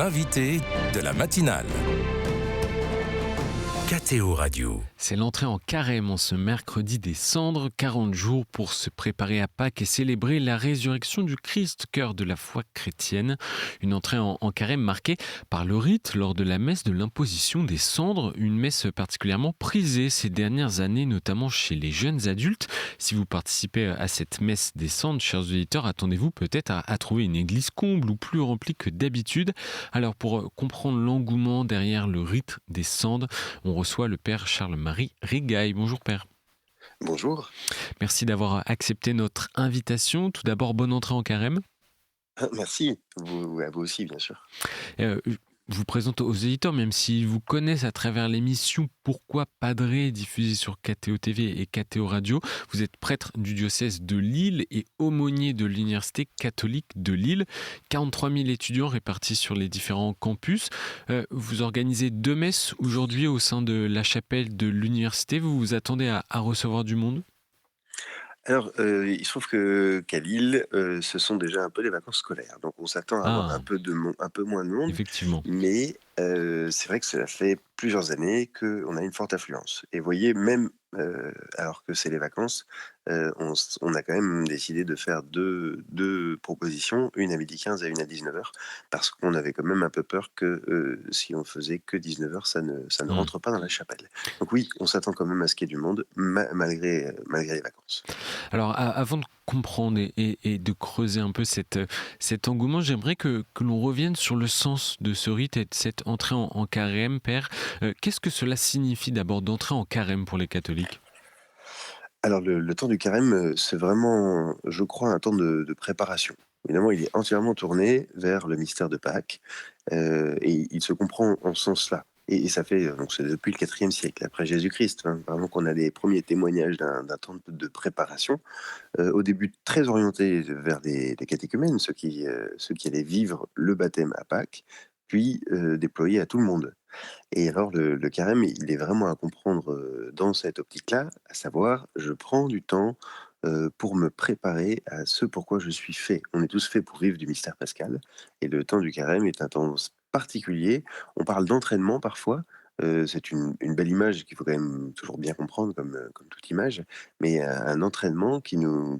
l'invité de la matinale. KTO Radio. C'est l'entrée en carême en ce mercredi des cendres, 40 jours pour se préparer à Pâques et célébrer la résurrection du Christ, cœur de la foi chrétienne. Une entrée en carême marquée par le rite lors de la messe de l'imposition des cendres, une messe particulièrement prisée ces dernières années, notamment chez les jeunes adultes. Si vous participez à cette messe des cendres, chers auditeurs, attendez-vous peut-être à trouver une église comble ou plus remplie que d'habitude. Alors pour comprendre l'engouement derrière le rite des cendres, on reçoit le père Charles-Marie Rigaille. Bonjour père. Bonjour. Merci d'avoir accepté notre invitation. Tout d'abord, bonne entrée en carême. Merci, à vous aussi bien sûr. Je vous présente aux éditeurs, même s'ils vous connaissent à travers l'émission Pourquoi Padré, diffusée sur KTO TV et KTO Radio. Vous êtes prêtre du diocèse de Lille et aumônier de l'Université catholique de Lille. 43 000 étudiants répartis sur les différents campus. Vous organisez 2 messes aujourd'hui au sein de la chapelle de l'université. Vous vous attendez à recevoir du monde ? Alors, il se trouve qu'à Lille, ce sont déjà un peu les vacances scolaires, donc on s'attend à avoir un peu moins de monde, Effectivement. mais c'est vrai que cela fait plusieurs années qu'on a une forte affluence. Et vous voyez, même alors que c'est les vacances, on a quand même décidé de faire deux propositions, une à 12h15 et une à 19h, parce qu'on avait quand même un peu peur que si on faisait que 19h, ça ne rentre pas dans la chapelle. Donc oui, on s'attend quand même à ce qu'il y ait du monde, malgré les vacances. Alors, avant de comprendre et de creuser un peu cet engouement, j'aimerais que l'on revienne sur le sens de ce rite et de cette entrée en carême, Père. Qu'est-ce que cela signifie d'abord d'entrer en carême pour les catholiques ? Alors le temps du carême, c'est vraiment, je crois, un temps de préparation. Évidemment, il est entièrement tourné vers le mystère de Pâques, et il se comprend en ce sens-là. Et ça fait, donc c'est depuis le IVe siècle après Jésus-Christ, vraiment qu'on a les premiers témoignages d'un temps de préparation. Au début très orienté vers les catéchumènes, ceux qui allaient vivre le baptême à Pâques, puis déployé à tout le monde. Et alors le carême, il est vraiment à comprendre, dans cette optique-là, à savoir, je prends du temps, pour me préparer à ce pourquoi je suis fait. On est tous faits pour vivre du mystère pascal et le temps du carême est un temps particulier. On parle d'entraînement parfois, c'est une belle image qu'il faut quand même toujours bien comprendre comme toute image, mais un entraînement qui nous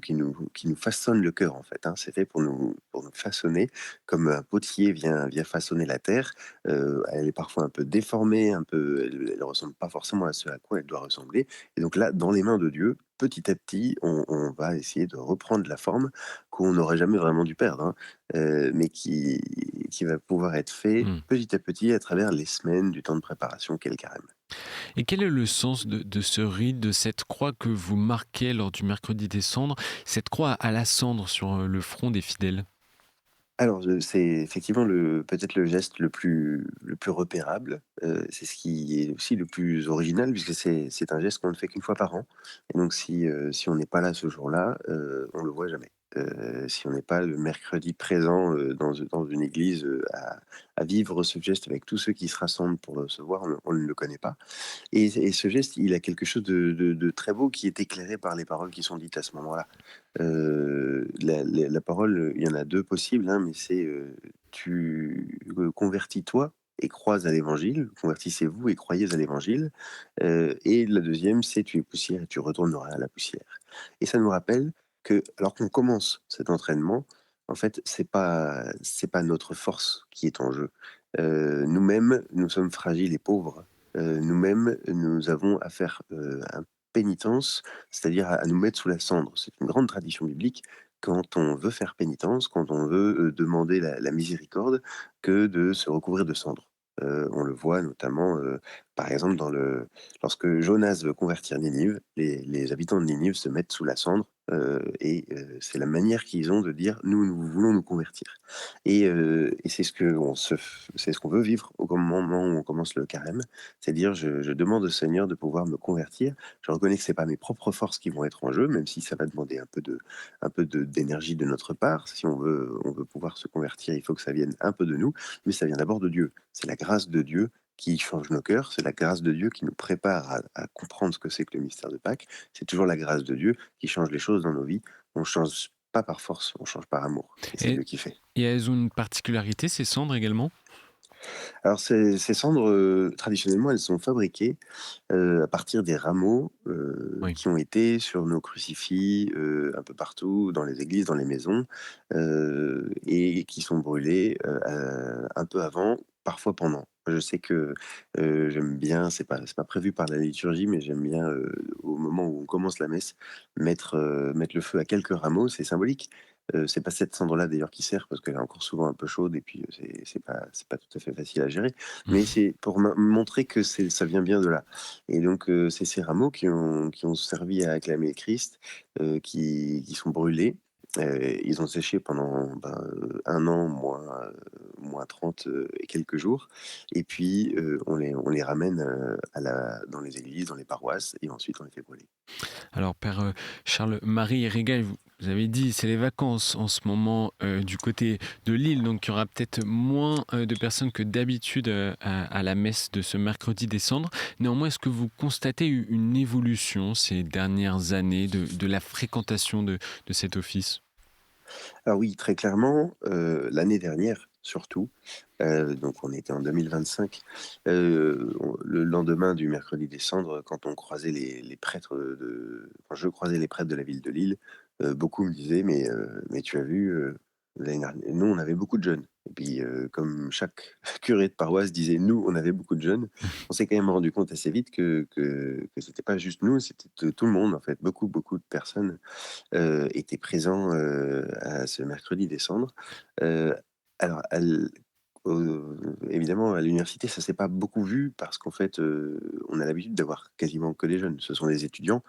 façonne le cœur en fait, hein. C'est fait pour nous façonner comme un potier vient façonner la terre. Elle est parfois un peu déformée, elle ressemble pas forcément à ce à quoi elle doit ressembler. Et donc là, dans les mains de Dieu, petit à petit, on va essayer de reprendre la forme qu'on n'aurait jamais vraiment dû perdre, hein, mais qui va pouvoir être fait petit à petit à travers les semaines du temps de préparation qu'est le carême. Et quel est le sens de ce rite, de cette croix que vous marquez lors du mercredi des cendres, cette croix à la cendre sur le front des fidèles ? Alors, c'est effectivement peut-être le geste le plus repérable, c'est ce qui est aussi le plus original puisque c'est un geste qu'on ne fait qu'une fois par an et donc si on n'est pas là ce jour-là, on le voit jamais. Si on n'est pas le mercredi présent, dans une église, à vivre ce geste avec tous ceux qui se rassemblent pour le recevoir, on ne le connaît pas et ce geste, il a quelque chose de très beau qui est éclairé par les paroles qui sont dites à ce moment-là. La parole, il y en a 2 possibles, hein, mais c'est, tu, convertis-toi et crois à l'évangile, convertissez-vous et croyez à l'évangile, et la deuxième, c'est tu es poussière et tu retourneras à la poussière. Et ça nous rappelle que alors qu'on commence cet entraînement, en fait, c'est pas notre force qui est en jeu. Nous-mêmes, nous sommes fragiles et pauvres. Nous-mêmes, nous avons à faire, un pénitence, c'est-à-dire à nous mettre sous la cendre. C'est une grande tradition biblique quand on veut faire pénitence, quand on veut, demander la miséricorde, que de se recouvrir de cendre. On le voit notamment, par exemple lorsque Jonas veut convertir Ninive, les habitants de Ninive se mettent sous la cendre, et c'est la manière qu'ils ont de dire: «Nous voulons nous convertir» et c'est ce qu'on veut vivre au moment où on commence le carême. C'est-à-dire je demande au Seigneur de pouvoir me convertir. Je reconnais que c'est pas mes propres forces qui vont être en jeu, même si ça va demander d'énergie de notre part. Si on veut pouvoir se convertir, il faut que ça vienne un peu de nous, mais ça vient d'abord de Dieu. C'est la grâce de Dieu qui change nos cœurs, c'est la grâce de Dieu qui nous prépare à comprendre ce que c'est que le mystère de Pâques. C'est toujours la grâce de Dieu qui change les choses dans nos vies. On change pas par force, on change par amour. Et c'est Et, Dieu qui fait. et elles ont une particularité, ces cendres également ? Alors ces cendres, traditionnellement, elles sont fabriquées, à partir des rameaux, Oui. qui ont été sur nos crucifix, un peu partout dans les églises, dans les maisons, et qui sont brûlés, un peu avant, parfois pendant. Je sais que, j'aime bien, c'est pas prévu par la liturgie, mais j'aime bien, au moment où on commence la messe, mettre le feu à quelques rameaux, c'est symbolique. C'est pas cette cendre-là d'ailleurs qui sert parce qu'elle est encore souvent un peu chaude et puis, c'est pas tout à fait facile à gérer. Mais c'est pour montrer que ça vient bien de là et donc c'est ces rameaux qui ont servi à acclamer le Christ, qui sont brûlés. Ils ont séché pendant, 1 an moins 30 et quelques jours et puis, on les ramène, dans les églises, dans les paroisses et ensuite on les fait brûler. Alors, Père Charles, Marie et Régal, vous avez dit c'est les vacances en ce moment du côté de Lille, donc il y aura peut-être moins de personnes que d'habitude à la messe de ce mercredi des Cendres. Néanmoins, est-ce que vous constatez une évolution ces dernières années de la fréquentation de cet office? Ah oui, très clairement, l'année dernière surtout, donc on était en 2025, le lendemain du mercredi des Cendres, quand on croisait les prêtres, quand je croisais les prêtres de la ville de Lille, beaucoup me disaient: «Mais tu as vu, l'année dernière nous on avait beaucoup de jeunes» et puis, comme chaque curé de paroisse disait: «Nous, on avait beaucoup de jeunes», on s'est quand même rendu compte assez vite que c'était pas juste nous, c'était tout le monde en fait. Beaucoup, beaucoup de personnes était présent, à ce mercredi des Cendres. Heu, alors évidemment à l'université ça s'est pas beaucoup vu parce qu'en fait, on a l'habitude d'avoir quasiment que des jeunes. Ce sont des étudiants.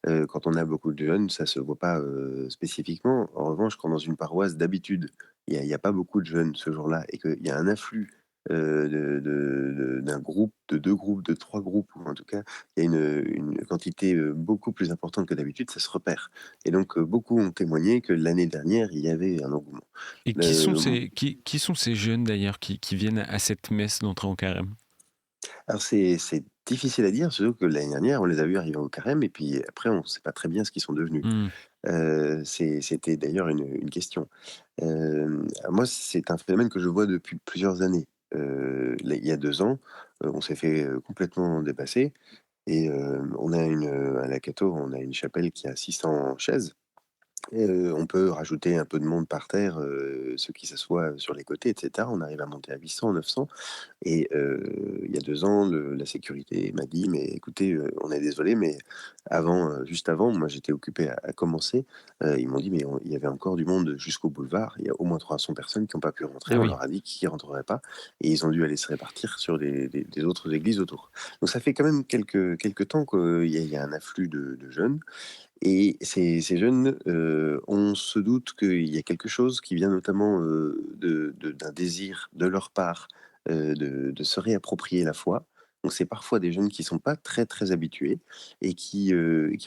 Quand on a beaucoup de jeunes, ça se voit pas, spécifiquement. En revanche, quand dans une paroisse d'habitude, il y a pas beaucoup de jeunes ce jour-là et qu'il y a un afflux, d'un groupe, de 2 groupes, de 3 groupes ou en tout cas, il y a une quantité, beaucoup plus importante que d'habitude, ça se repère et donc beaucoup ont témoigné que l'année dernière, il y avait un engouement. Et Hem, qui sont ces jeunes d'ailleurs qui viennent à cette messe d'entrée en carême? alors c'est difficile à dire, surtout que l'année dernière, on les a vus arriver au carême et puis après on ne sait pas très bien ce qu'ils sont devenus. Mmh. C'était d'ailleurs une question. Moi, c'est un phénomène que je vois depuis plusieurs années. Là, il y a 2 ans, on s'est fait, complètement dépasser et on a à la catho, on a une chapelle qui a 600 chaises. Et on peut rajouter un peu de monde par terre, ceux qui s'assoient sur les côtés et cetera. On arrive à monter à 800-900 et il y a 2 ans, la sécurité m'a dit: «Mais écoutez, on est désolé, mais avant, juste avant, moi j'étais occupé à commencer, ils m'ont dit: "Mais il y avait encore du monde jusqu'au boulevard, il y a au moins 300 personnes qui ont pas pu rentrer". Ah On oui. leur a dit qu'ils rentreraient pas et ils ont dû aller se répartir sur des autres églises autour. Donc ça fait quand même quelques temps qu'il y a un afflux de jeunes et ces jeunes, on se doute qu'il y a quelque chose qui vient notamment, d'un désir de leur part, de se réapproprier la foi. Donc c'est parfois des jeunes qui sont pas très, très habitués et qui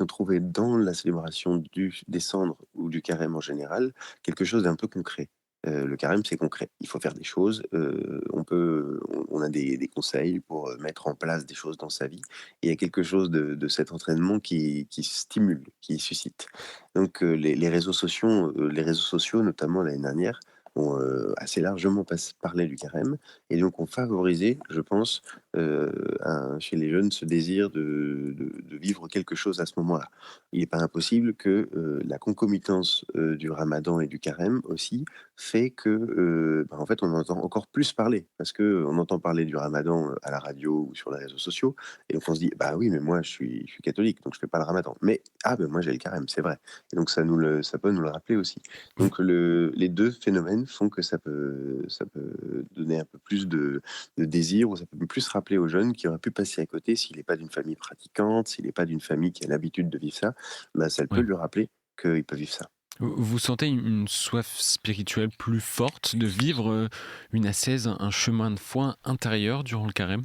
ont trouvé dans la célébration des cendres ou du carême en général, quelque chose d'un peu concret. Le carême, c'est concret. Il faut faire des choses, on a des conseils pour, mettre en place des choses dans sa vie et il y a quelque chose de cet entraînement qui stimule, qui suscite. Donc les réseaux sociaux, notamment l'année dernière, ont, assez largement parlé du carême et donc ont favorisé, je pense, chez les jeunes, ce désir de vivre quelque chose à ce moment-là. Il n'est pas impossible que, la concomitance, du ramadan et du carême aussi fait que, en fait, on entend encore plus parler parce qu'on entend parler du ramadan, à la radio ou sur les réseaux sociaux et donc on se dit: «Bah oui, mais moi je suis catholique, donc je fais pas le ramadan. Mais ah, ben moi j'ai le carême, c'est vrai» et donc ça peut nous le rappeler aussi. Vous Donc les 2 phénomènes font que ça peut donner un peu plus de désir ou ça peut plus rappeler aux jeunes qui auraient pu passer à côté s'il n'est pas d'une famille pratiquante, s'il n'est pas d'une famille qui a l'habitude de vivre ça, bah, ça peut ouais. lui rappeler qu'il peut vivre ça. Vous sentez une soif spirituelle plus forte de vivre, une ascèse, un chemin de foi intérieur durant le carême?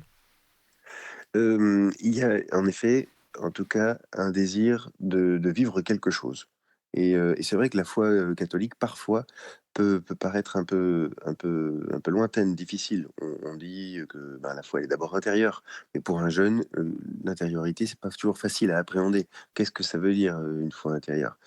Il y a en effet, en tout cas, un désir de vivre quelque chose et c'est vrai que la foi, catholique parfois peut paraître un peu lointaine, difficile. On dit que, ben, la foi elle est d'abord intérieure, mais pour un jeune, l'intériorité, c'est pas toujours facile à appréhender. Qu'est-ce que ça veut dire, une foi intérieure?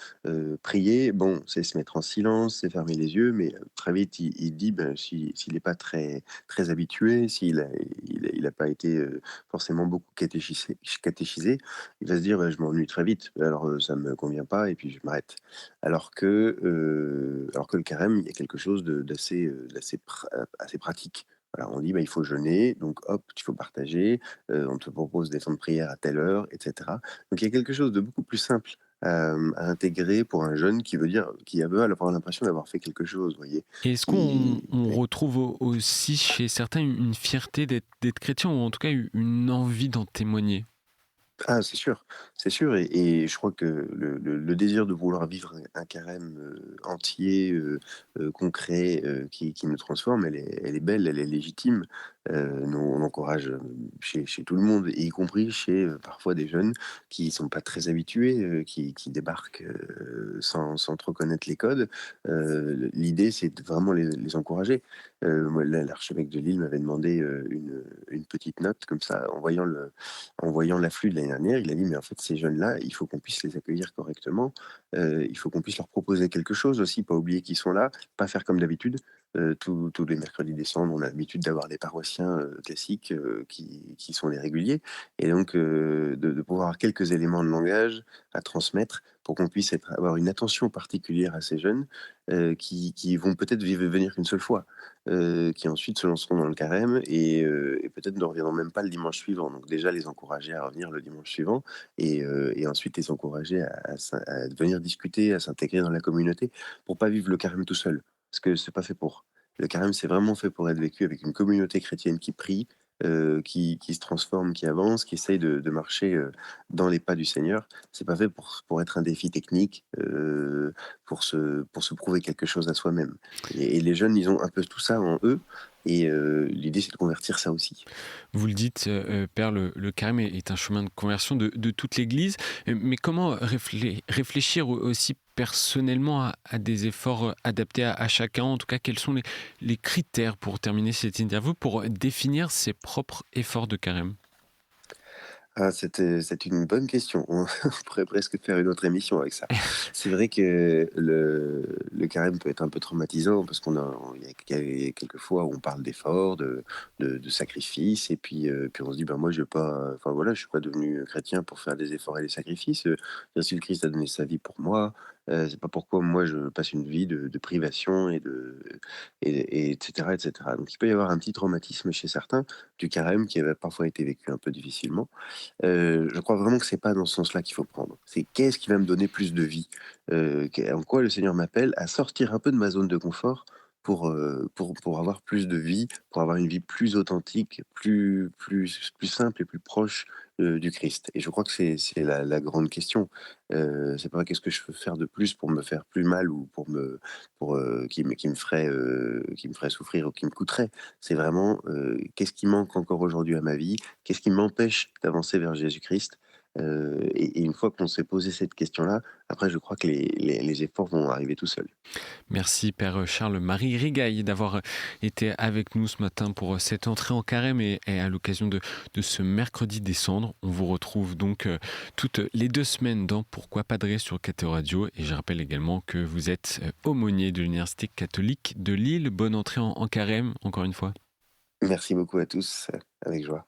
Prier, bon, c'est se mettre en silence, c'est fermer les yeux, mais très vite il dit, ben, s'il n'est pas très habitué, s'il a pas été, forcément beaucoup catéchisé, il va se dire: «Bah, je m'ennuie très vite, alors, ça me convient pas et puis je m'arrête». Alors que le carême, il y a quelque chose assez pratique. Voilà, on dit: «Bah, il faut jeûner, donc hop, il faut partager, on te propose des temps de prière à telle heure» et cetera. Donc il y a quelque chose de beaucoup plus simple, à intégrer pour un jeune qui veut avoir l'impression d'avoir fait quelque chose, vous voyez? Et est-ce qu'on Il on retrouve aussi chez certains une fierté d'être chrétien, ou en tout cas une envie d'en témoigner? Ah, c'est sûr et je crois que le désir de vouloir vivre un carême, entier, concret, qui nous transforme, elle est belle, elle est légitime. Nous, on encourage, chez tout le monde, et y compris chez, parfois des jeunes qui sont pas très habitués, qui débarquent, sans trop connaître les codes. L'idée, c'est de vraiment les encourager. Moi, l'archevêque de Lille m'avait demandé, une petite note comme ça en voyant l'afflux de l'année dernière. Il a dit: «Mais en fait, ces jeunes-là, il faut qu'on puisse les accueillir correctement, il faut qu'on puisse leur proposer quelque chose aussi, pas oublier qu'ils sont là, pas faire comme d'habitude». Tous les mercredis décembre, on a l'habitude d'avoir des paroissiens, classiques, qui sont les réguliers, et donc de pouvoir avoir quelques éléments de langage à transmettre pour qu'on puisse avoir une attention particulière à ces jeunes, qui vont peut-être venir qu'une seule fois, qui ensuite se lanceront dans le carême et peut-être ne reviendront même pas le dimanche suivant. Donc déjà les encourager à revenir le dimanche suivant et ensuite les encourager à venir discuter, à s'intégrer dans la communauté pour pas vivre le carême tout seul, parce que c'est pas fait pour. Le carême, c'est vraiment fait pour être vécu avec une communauté chrétienne qui prie, qui se transforme, qui avance, qui essaye de marcher, dans les pas du Seigneur. C'est pas fait pour être un défi technique, pour se prouver quelque chose à soi-même. Et les jeunes, ils ont un peu tout ça en eux, et l'idée, c'est de convertir ça aussi. Vous le dites, Père, le carême est un chemin de conversion de toute l'Église. Mais comment réfléchir aussi personnellement à des efforts adaptés à chacun? En tout cas, quels sont les critères pour terminer cette interview, pour définir ses propres efforts de carême? Ah, c'est une bonne question. On pourrait presque faire une autre émission avec ça. C'est vrai que le carême peut être un peu traumatisant parce il y a quelques fois où on parle d'efforts, de sacrifices, et puis on se dit: «Ben, moi je vais pas, enfin voilà, je suis pas devenu chrétien pour faire des efforts et des sacrifices, si le Christ a donné sa vie pour moi, c'est pas pourquoi moi je passe une vie de privation et et cetera». Donc il peut y avoir un petit traumatisme chez certains du carême qui avait parfois été vécu un peu difficilement. Je crois vraiment que c'est pas dans ce sens-là qu'il faut prendre. C'est qu'est-ce qui va me donner plus de vie? En quoi le Seigneur m'appelle à sortir un peu de ma zone de confort pour avoir plus de vie, pour avoir une vie plus authentique, plus simple et plus proche, du Christ. Et je crois que c'est la grande question. C'est pas qu'est-ce que je peux faire de plus pour me faire plus mal ou qui me ferait souffrir ou qui me coûterait. C'est vraiment, qu'est-ce qui manque encore aujourd'hui à ma vie? Qu'est-ce qui m'empêche d'avancer vers Jésus-Christ? Et une fois qu'on s'est posé cette question-là, après je crois que les efforts vont arriver tout seuls. Merci Père Charles-Marie Rigaille d'avoir été avec nous ce matin pour cette entrée en carême, et à l'occasion de ce mercredi des cendres. On vous retrouve donc toutes les 2 semaines dans Pourquoi Padrer sur KTO Radio, et je rappelle également que vous êtes aumônier de l'Université catholique de Lille. Bonne entrée en carême encore une fois. Merci beaucoup à tous, avec joie.